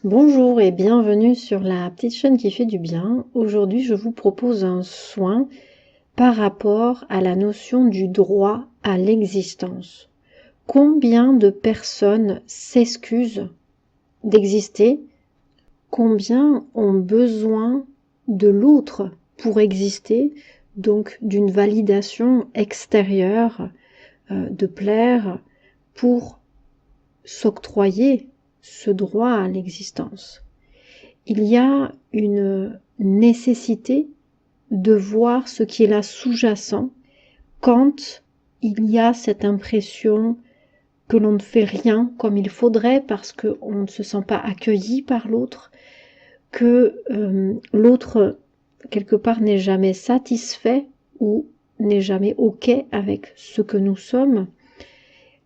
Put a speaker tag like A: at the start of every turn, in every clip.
A: Bonjour et bienvenue sur la petite chaîne qui fait du bien. Aujourd'hui, je vous propose un soin par rapport à la notion du droit à l'existence. Combien de personnes s'excusent d'exister? Combien ont besoin de l'autre pour exister, donc d'une validation extérieure, de plaire pour s'octroyer ce droit à l'existence. Il y a une nécessité de voir ce qui est là sous-jacent quand il y a cette impression que l'on ne fait rien comme il faudrait parce qu'on ne se sent pas accueilli par l'autre, que l'autre quelque part n'est jamais satisfait ou n'est jamais OK avec ce que nous sommes,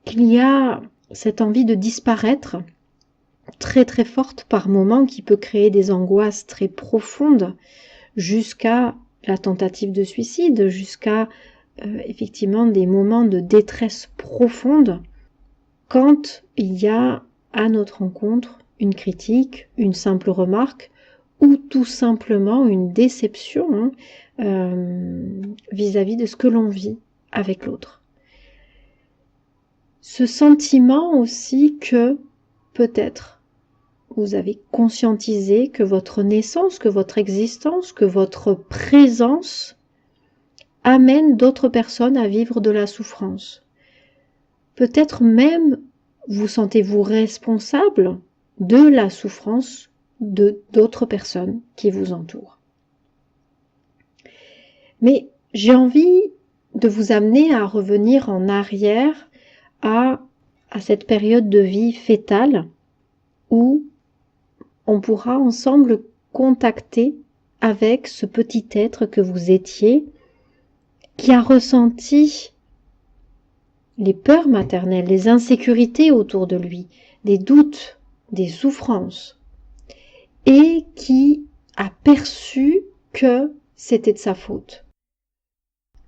A: qu'il y a cette envie de disparaître très très forte par moments qui peut créer des angoisses très profondes jusqu'à la tentative de suicide, jusqu'à effectivement des moments de détresse profonde quand il y a à notre rencontre une critique, une simple remarque ou tout simplement une déception vis-à-vis de ce que l'on vit avec l'autre. Ce sentiment aussi que peut-être vous avez conscientisé que votre naissance, que votre existence, que votre présence amène d'autres personnes à vivre de la souffrance. Peut-être même vous sentez-vous responsable de la souffrance de d'autres personnes qui vous entourent. Mais j'ai envie de vous amener à revenir en arrière à cette période de vie fétale où on pourra ensemble contacter avec ce petit être que vous étiez, qui a ressenti les peurs maternelles, les insécurités autour de lui, des doutes, des souffrances, et qui a perçu que c'était de sa faute.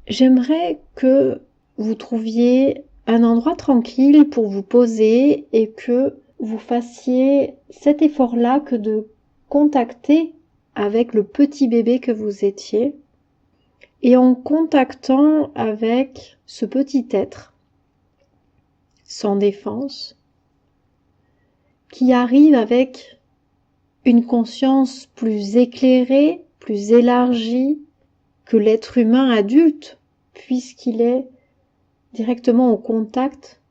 A: J'aimerais que vous trouviez un endroit tranquille pour vous poser et que vous fassiez cet effort-là que de contacter avec le petit bébé que vous étiez et en contactant avec ce petit être sans défense qui arrive avec une conscience plus éclairée, plus élargie que l'être humain adulte puisqu'il est directement au contact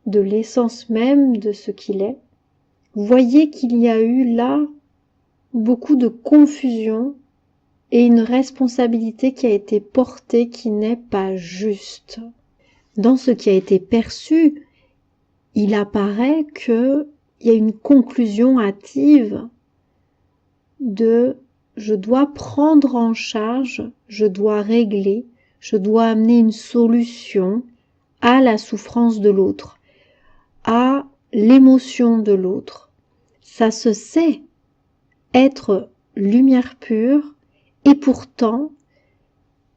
A: de l'essence même de ce qu'il est. Vous voyez qu'il y a eu là beaucoup de confusion et une responsabilité qui a été portée qui n'est pas juste. Dans ce qui a été perçu, il apparaît qu'il y a une conclusion hâtive de je dois prendre en charge, je dois régler, je dois amener une solution à la souffrance de l'autre, à l'émotion de l'autre. Ça se sait être lumière pure et pourtant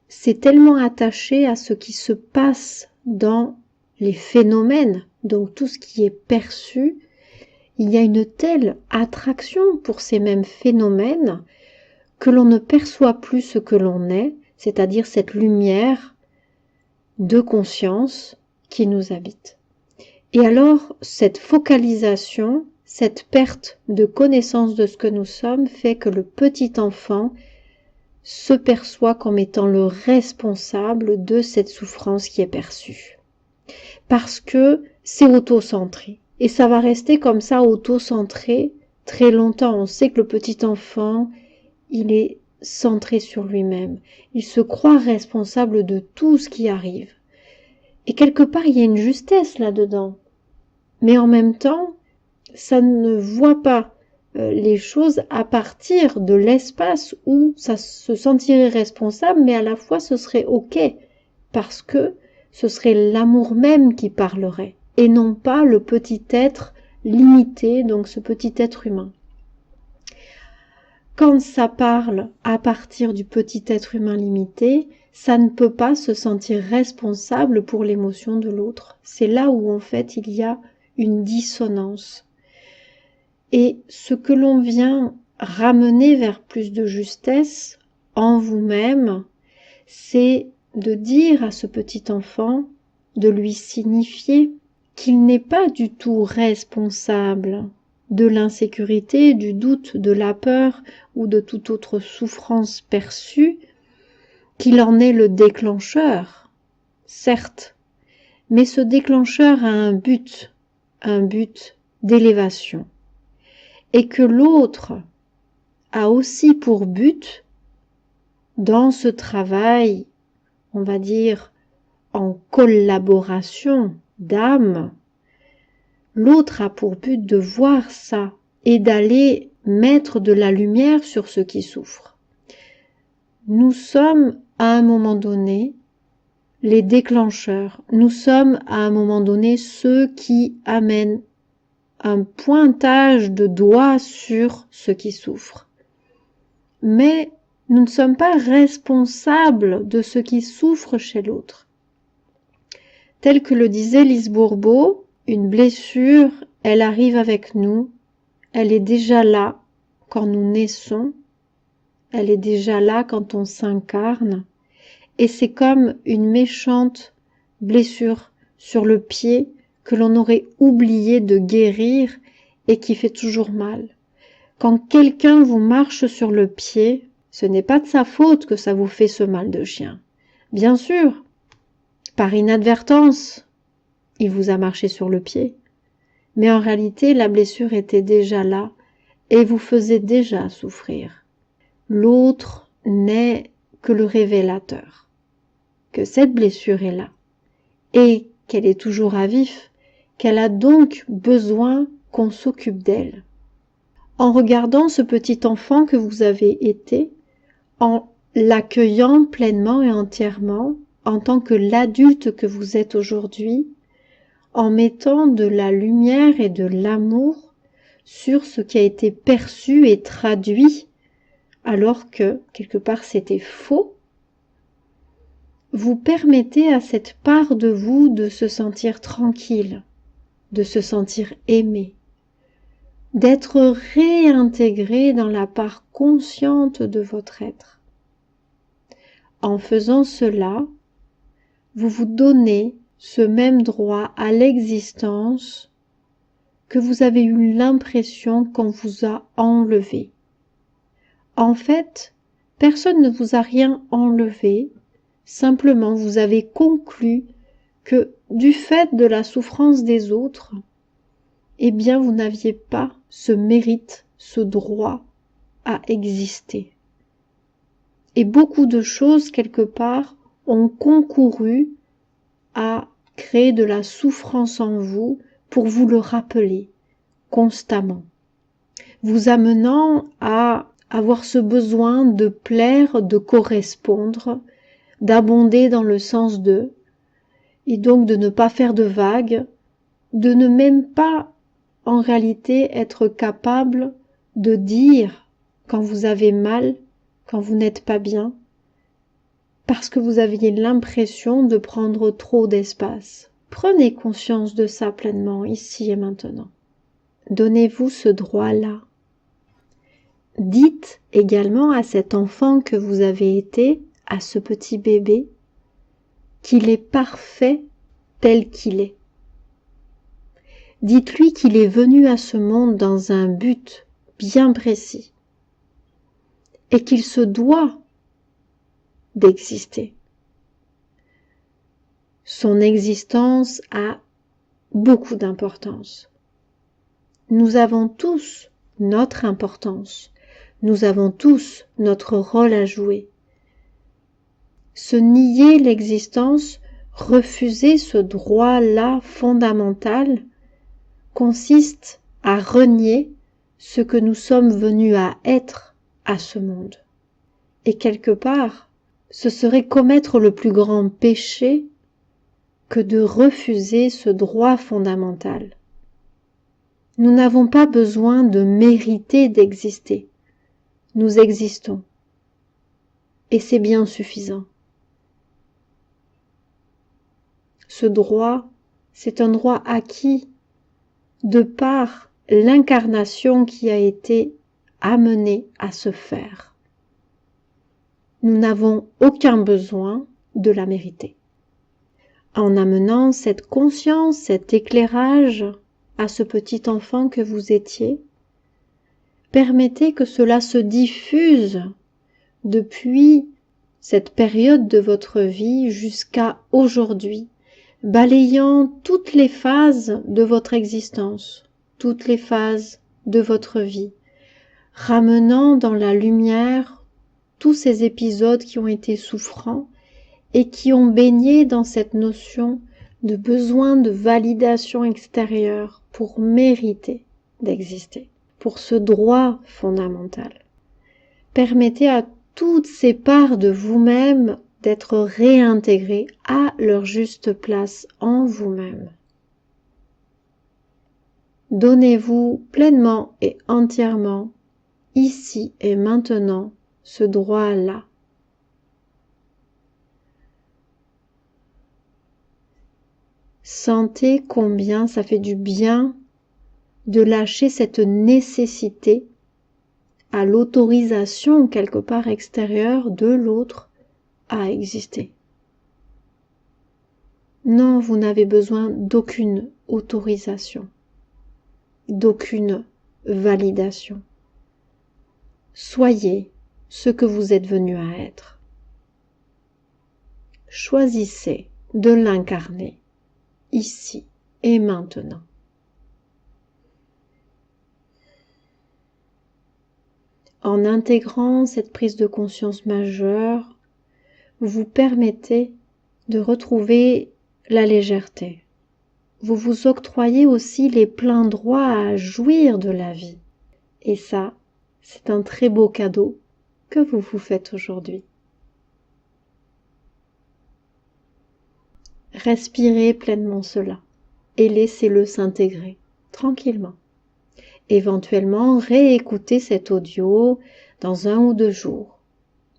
A: c'est tellement attaché à ce qui se passe dans les phénomènes, donc tout ce qui est perçu, il y a une telle attraction pour ces mêmes phénomènes que l'on ne perçoit plus ce que l'on est, c'est-à-dire cette lumière de conscience qui nous habite. Et alors, cette focalisation, cette perte de connaissance de ce que nous sommes fait que le petit enfant se perçoit comme étant le responsable de cette souffrance qui est perçue. Parce que c'est auto-centré. Et ça va rester comme ça auto-centré très longtemps. On sait que le petit enfant, il est centré sur lui-même. Il se croit responsable de tout ce qui arrive. Et quelque part, il y a une justesse là-dedans. Mais en même temps, ça ne voit pas les choses à partir de l'espace où ça se sentirait responsable, mais à la fois ce serait OK, parce que ce serait l'amour même qui parlerait, et non pas le petit être limité, donc ce petit être humain. Quand ça parle à partir du petit être humain limité, ça ne peut pas se sentir responsable pour l'émotion de l'autre. C'est là où en fait il y a une dissonance. Et ce que l'on vient ramener vers plus de justesse en vous-même, c'est de dire à ce petit enfant, de lui signifier qu'il n'est pas du tout responsable de l'insécurité, du doute, de la peur ou de toute autre souffrance perçue, qu'il en est le déclencheur, certes, mais ce déclencheur a un but d'élévation, et que l'autre a aussi pour but, dans ce travail, on va dire, en collaboration d'âme, l'autre a pour but de voir ça et d'aller mettre de la lumière sur ceux qui souffrent. Nous sommes à un moment donné les déclencheurs, nous sommes à un moment donné ceux qui amènent un pointage de doigt sur ceux qui souffrent. Mais nous ne sommes pas responsables de ce qui souffre chez l'autre. Tel que le disait Lise Bourbeau, une blessure, elle arrive avec nous, elle est déjà là quand nous naissons, elle est déjà là quand on s'incarne, et c'est comme une méchante blessure sur le pied que l'on aurait oublié de guérir et qui fait toujours mal. Quand quelqu'un vous marche sur le pied, ce n'est pas de sa faute que ça vous fait ce mal de chien. Bien sûr, par inadvertance, il vous a marché sur le pied. Mais en réalité, la blessure était déjà là et vous faisait déjà souffrir. L'autre n'est que le révélateur, que cette blessure est là et qu'elle est toujours à vif, qu'elle a donc besoin qu'on s'occupe d'elle. En regardant ce petit enfant que vous avez été, en l'accueillant pleinement et entièrement, en tant que l'adulte que vous êtes aujourd'hui, en mettant de la lumière et de l'amour sur ce qui a été perçu et traduit, alors que, quelque part, c'était faux, vous permettez à cette part de vous de se sentir tranquille, de se sentir aimé, d'être réintégré dans la part consciente de votre être. En faisant cela, vous vous donnez ce même droit à l'existence que vous avez eu l'impression qu'on vous a enlevé. En fait, personne ne vous a rien enlevé, simplement vous avez conclu que du fait de la souffrance des autres, eh bien vous n'aviez pas ce mérite, ce droit à exister. Et beaucoup de choses, quelque part, ont concouru à créer de la souffrance en vous pour vous le rappeler constamment, vous amenant à avoir ce besoin de plaire, de correspondre, d'abonder dans le sens de, et donc de ne pas faire de vagues, de ne même pas en réalité être capable de dire quand vous avez mal, quand vous n'êtes pas bien, parce que vous aviez l'impression de prendre trop d'espace. Prenez conscience de ça pleinement, ici et maintenant. Donnez-vous ce droit-là. Dites également à cet enfant que vous avez été, à ce petit bébé, qu'il est parfait tel qu'il est. Dites-lui qu'il est venu à ce monde dans un but bien précis et qu'il se doit d'exister. Son existence a beaucoup d'importance. Nous avons tous notre importance. Nous avons tous notre rôle à jouer. Se nier l'existence, refuser ce droit-là fondamental, consiste à renier ce que nous sommes venus à être à ce monde. Et quelque part, ce serait commettre le plus grand péché que de refuser ce droit fondamental. Nous n'avons pas besoin de mériter d'exister. Nous existons. Et c'est bien suffisant. Ce droit, c'est un droit acquis de par l'incarnation qui a été amenée à se faire. Nous n'avons aucun besoin de la mériter. En amenant cette conscience, cet éclairage à ce petit enfant que vous étiez, permettez que cela se diffuse depuis cette période de votre vie jusqu'à aujourd'hui, balayant toutes les phases de votre existence, toutes les phases de votre vie, ramenant dans la lumière tous ces épisodes qui ont été souffrants et qui ont baigné dans cette notion de besoin de validation extérieure pour mériter d'exister, pour ce droit fondamental. Permettez à toutes ces parts de vous-même d'être réintégrées à leur juste place en vous-même. Donnez-vous pleinement et entièrement, ici et maintenant, ce droit-là. Sentez combien ça fait du bien de lâcher cette nécessité à l'autorisation quelque part extérieure de l'autre à exister. Non, vous n'avez besoin d'aucune autorisation, d'aucune validation. Soyez ce que vous êtes venu à être. Choisissez de l'incarner ici et maintenant. En intégrant cette prise de conscience majeure, vous permettez de retrouver la légèreté. Vous vous octroyez aussi les pleins droits à jouir de la vie. Et ça, c'est un très beau cadeau que vous vous faites aujourd'hui. Respirez pleinement cela et laissez-le s'intégrer tranquillement. Éventuellement, réécoutez cet audio dans 1 ou 2 jours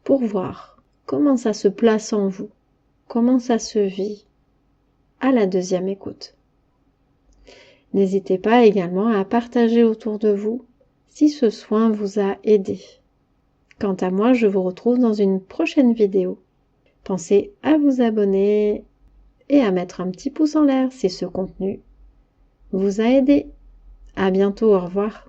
A: pour voir comment ça se place en vous, comment ça se vit à la 2e écoute. N'hésitez pas également à partager autour de vous si ce soin vous a aidé. Quant à moi, je vous retrouve dans une prochaine vidéo. Pensez à vous abonner et à mettre un petit pouce en l'air si ce contenu vous a aidé. À bientôt, au revoir.